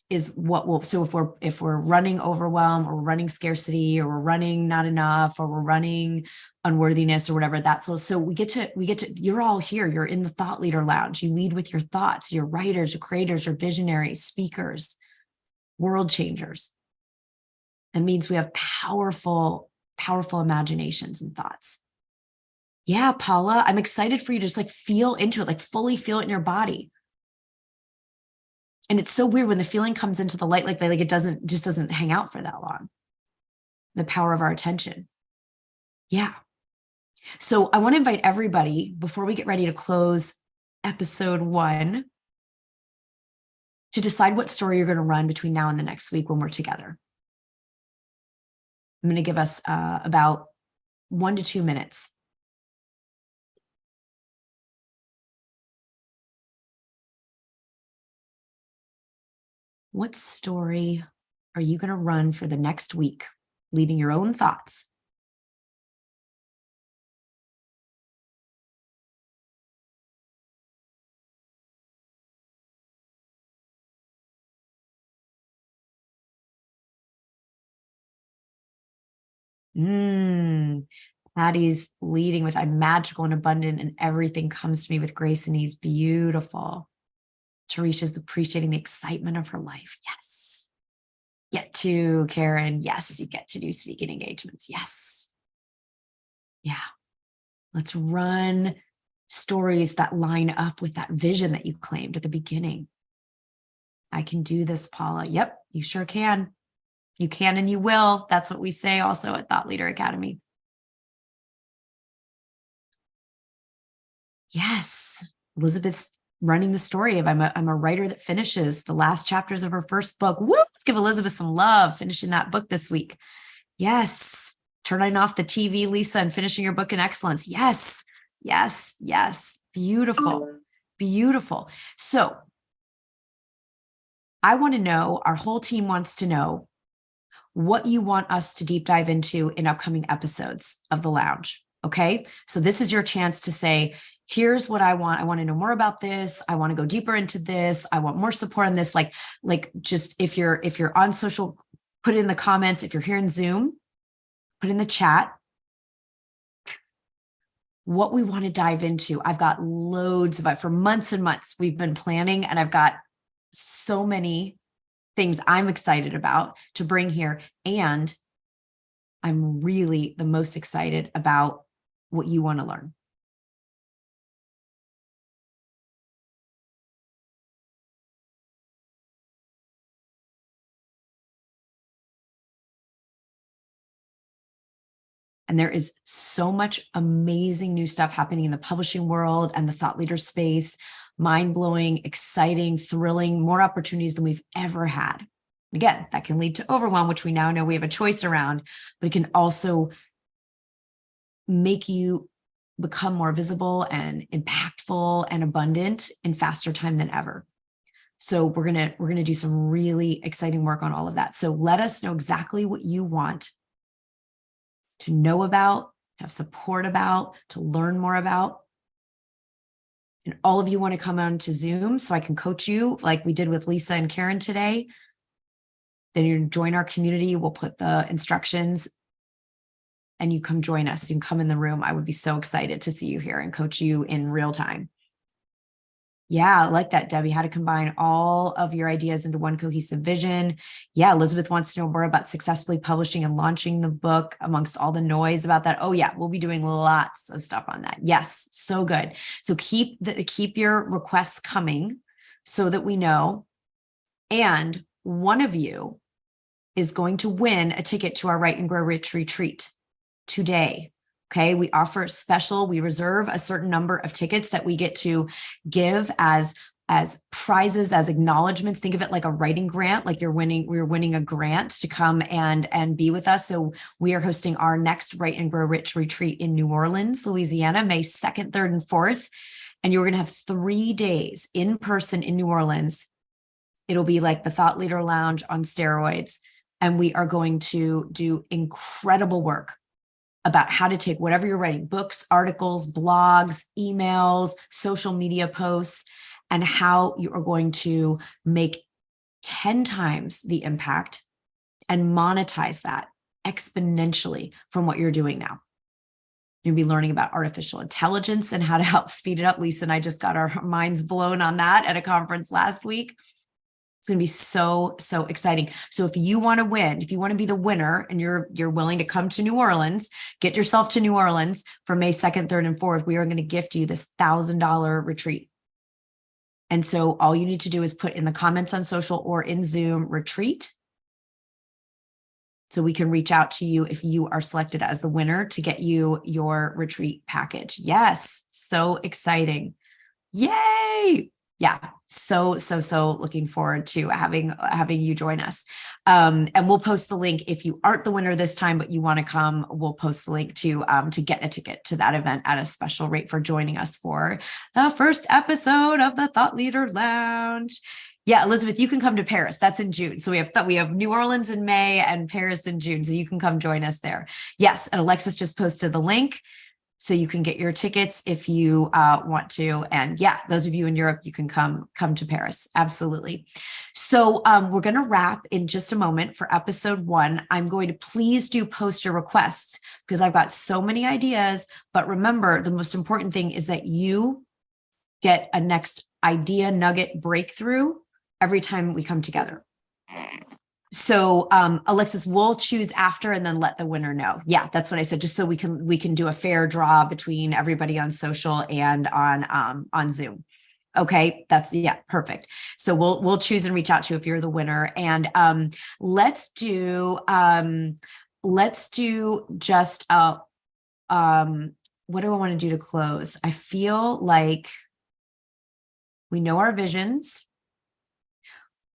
is what will, so if we're running overwhelm or we're running scarcity or we're running not enough or we're running unworthiness or whatever, that's so we get to, you're all here. You're in the thought leader lounge. You lead with your thoughts. You're writers, you're creators, you're visionaries, speakers, world changers. That means we have powerful imaginations and thoughts. Yeah, Paula, I'm excited for you to just like feel into it, like fully feel it in your body. And it's so weird when the feeling comes into the light, like it doesn't hang out for that long. The power of our attention. Yeah. So I want to invite everybody, before we get ready to close episode 1, to decide what story you're going to run between now and the next week when we're together. I'm going to give us about 1 to 2 minutes. What story are you going to run for the next week, leading your own thoughts? Patty's leading with I'm magical and abundant and everything comes to me with grace and ease. Beautiful. Teresha's appreciating the excitement of her life. Yes. Get to, Karen. Yes, you get to do speaking engagements. Yes. Yeah. Let's run stories that line up with that vision that you claimed at the beginning. I can do this, Paula. Yep, you sure can. You can and you will. That's what we say also at Thought Leader Academy. Yes. Elizabeth's running the story of I'm a writer that finishes the last chapters of her first book. Woo! Let's give Elizabeth some love finishing that book this week. Yes. Turning off the TV, Lisa, and finishing your book in excellence. Yes. Yes. Yes. Beautiful. Beautiful. So I want to know, our whole team wants to know what you want us to deep dive into in upcoming episodes of the Lounge. Okay. So this is your chance to say, here's what I want. I want to know more about this. I want to go deeper into this. I want more support on this. Like just if you're on social, put it in the comments. If you're here in Zoom, put in the chat what we want to dive into. I've got loads of it for months and months. We've been planning, and I've got so many things I'm excited about to bring here. And I'm really the most excited about what you want to learn. And there is so much amazing new stuff happening in the publishing world and the thought leader space. Mind-blowing, exciting, thrilling, more opportunities than we've ever had. Again, that can lead to overwhelm, which we now know we have a choice around, but it can also make you become more visible and impactful and abundant in faster time than ever. So we're gonna do some really exciting work on all of that. So let us know exactly what you want to know about, have support about, to learn more about. And all of you want to come on to Zoom so I can coach you like we did with Lisa and Karen today. Then you join our community. We'll put the instructions and you come join us. You can come in the room. I would be so excited to see you here and coach you in real time. Yeah, I like that, Debbie, how to combine all of your ideas into one cohesive vision. Yeah, Elizabeth wants to know more about successfully publishing and launching the book amongst all the noise about that. Oh yeah, we'll be doing lots of stuff on that. Yes, so good. So keep your requests coming so that we know. And one of you is going to win a ticket to our Write and Grow Rich retreat today. Okay, we offer special, we reserve a certain number of tickets that we get to give as prizes, as acknowledgments. Think of it like a writing grant, like we're winning a grant to come and be with us. So we are hosting our next Write and Grow Rich retreat in New Orleans, Louisiana, May 2nd, 3rd, and 4th. And you're going to have 3 days in person in New Orleans. It'll be like the Thought Leader Lounge on steroids. And we are going to do incredible work about how to take whatever you're writing, books, articles, blogs, emails, social media posts, and how you are going to make 10 times the impact and monetize that exponentially from what you're doing now. You'll be learning about artificial intelligence and how to help speed it up. Lisa and I just got our minds blown on that at a conference last week. It's going to be so, so exciting. So if you want to win, if you want to be the winner and you're willing to come to New Orleans, get yourself to New Orleans for May 2nd, 3rd, and 4th, we are going to gift you this $1,000 retreat. And so all you need to do is put in the comments on social or in Zoom retreat. So we can reach out to you if you are selected as the winner to get you your retreat package. Yes, so exciting. Yay. Yeah, so looking forward to having you join us. And we'll post the link if you aren't the winner this time, but you want to come, we'll post the link to get a ticket to that event at a special rate for joining us for the first episode of the Thought Leader Lounge. Yeah, Elizabeth, you can come to Paris. That's in June. So we have New Orleans in May and Paris in June. So you can come join us there. Yes, and Alexis just posted the link. So you can get your tickets if you want to. And yeah, those of you in Europe, you can come to Paris. Absolutely. So we're going to wrap in just a moment for episode 1. I'm going to please do post your requests because I've got so many ideas. But remember, the most important thing is that you get a next idea nugget breakthrough every time we come together. So Alexis, we'll choose after and then let the winner know. Yeah, that's what I said, just so we can do a fair draw between everybody on social and on Zoom. Okay, yeah, perfect. So we'll choose and reach out to you if you're the winner. And let's do just what do I want to do to close? I feel like We know our visions.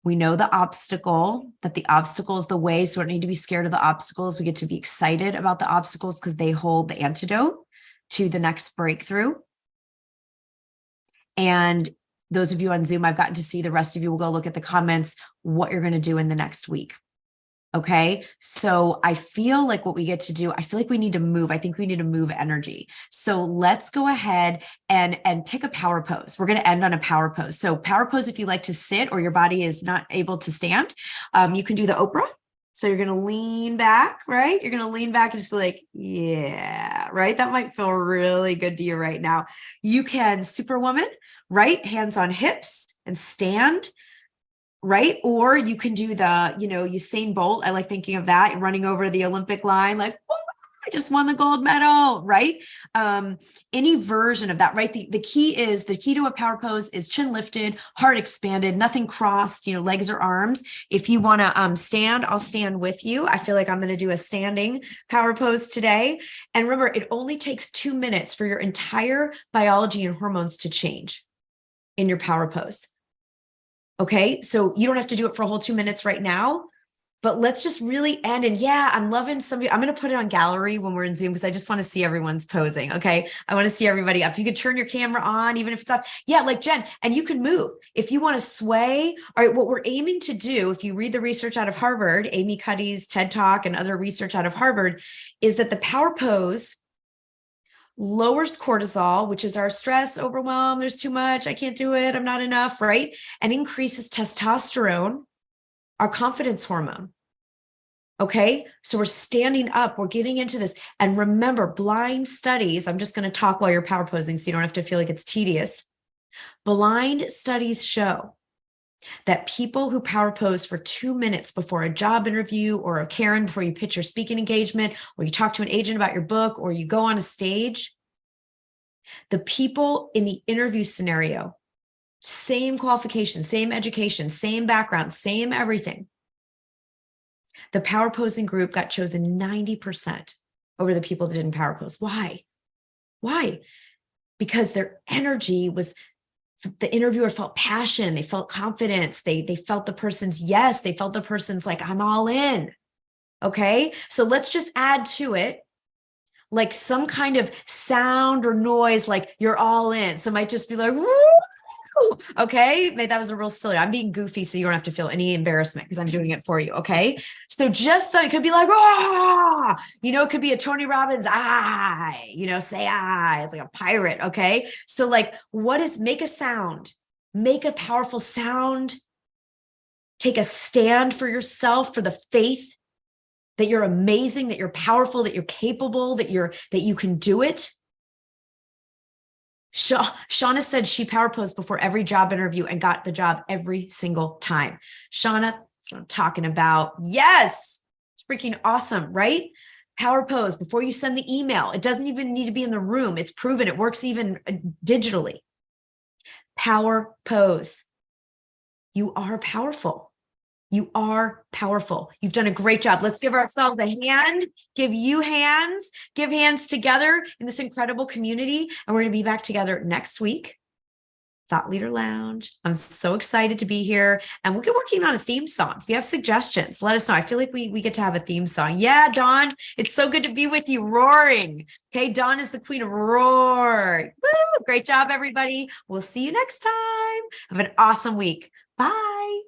We know the obstacle, that the obstacle is the way. So we don't need to be scared of the obstacles. We get to be excited about the obstacles because they hold the antidote to the next breakthrough. And those of you on Zoom, I've gotten to see, the rest of you will go look at the comments, what you're going to do in the next week. Okay. So I feel like what we get to do, I feel like we need to move. I think we need to move energy. So let's go ahead and pick a power pose. We're going to end on a power pose. So power pose, if you like to sit or your body is not able to stand, you can do the Oprah. So you're going to lean back, right? You're going to lean back and just be like, yeah, right? That might feel really good to you right now. You can Superwoman, right? Hands on hips and stand. Right. Or you can do the, Usain Bolt. I like thinking of that, running over the Olympic line, like, oh, I just won the gold medal. Right. Any version of that. Right. The key to a power pose is chin lifted, heart expanded, nothing crossed, legs or arms. If you want to stand, I'll stand with you. I feel like I'm going to do a standing power pose today. And remember, it only takes 2 minutes for your entire biology and hormones to change in your power pose. Okay. So you don't have to do it for a whole 2 minutes right now, but let's just really end. And yeah, I'm loving I'm going to put it on gallery when we're in Zoom because I just want to see everyone's posing. Okay. I want to see everybody up. You could turn your camera on, even if it's off. Yeah. Like Jen, and you can move if you want to sway. All right. What we're aiming to do, if you read the research out of Harvard, Amy Cuddy's TED Talk and other research out of Harvard, is that the power pose lowers cortisol, which is our stress, overwhelm, there's too much, I can't do it, I'm not enough, right? And increases testosterone, our confidence hormone. Okay, so we're standing up, we're getting into this. And remember, blind studies, I'm just going to talk while you're power posing so you don't have to feel like it's tedious. Blind studies show that people who power pose for 2 minutes before a job interview or a Karen, before you pitch your speaking engagement, or you talk to an agent about your book, or you go on a stage, the people in the interview scenario, same qualifications, same education, same background, same everything. The power posing group got chosen 90% over the people that didn't power pose. Why? Because their energy was, the interviewer felt passion, they felt confidence, they felt the person's yes, they felt the person's like, I'm all in. Okay, so let's just add to it like some kind of sound or noise, like you're all in. So it might just be like, woo! Okay, maybe that was a real silly. I'm being goofy, so you don't have to feel any embarrassment because I'm doing it for you. Okay, so just so it could be like, ah, it could be a Tony Robbins, say it's like a pirate. Okay, so like, make a sound, make a powerful sound, take a stand for yourself, for the faith that you're amazing, that you're powerful, that you're capable, that you can do it. Shauna said she power posed before every job interview and got the job every single time. Shauna, that's what I'm talking about. Yes, it's freaking awesome, right? Power pose before you send the email. It doesn't even need to be in the room. It's proven it works even digitally. Power pose. You are powerful. You are powerful. You've done a great job. Let's give ourselves a hand, give hands together in this incredible community. And we're going to be back together next week. Thought Leader Lounge. I'm so excited to be here. And we'll get working on a theme song. If you have suggestions, let us know. I feel like we get to have a theme song. Yeah, Dawn, it's so good to be with you. Roaring. Okay, Dawn is the queen of roar. Woo! Great job, everybody. We'll see you next time. Have an awesome week. Bye.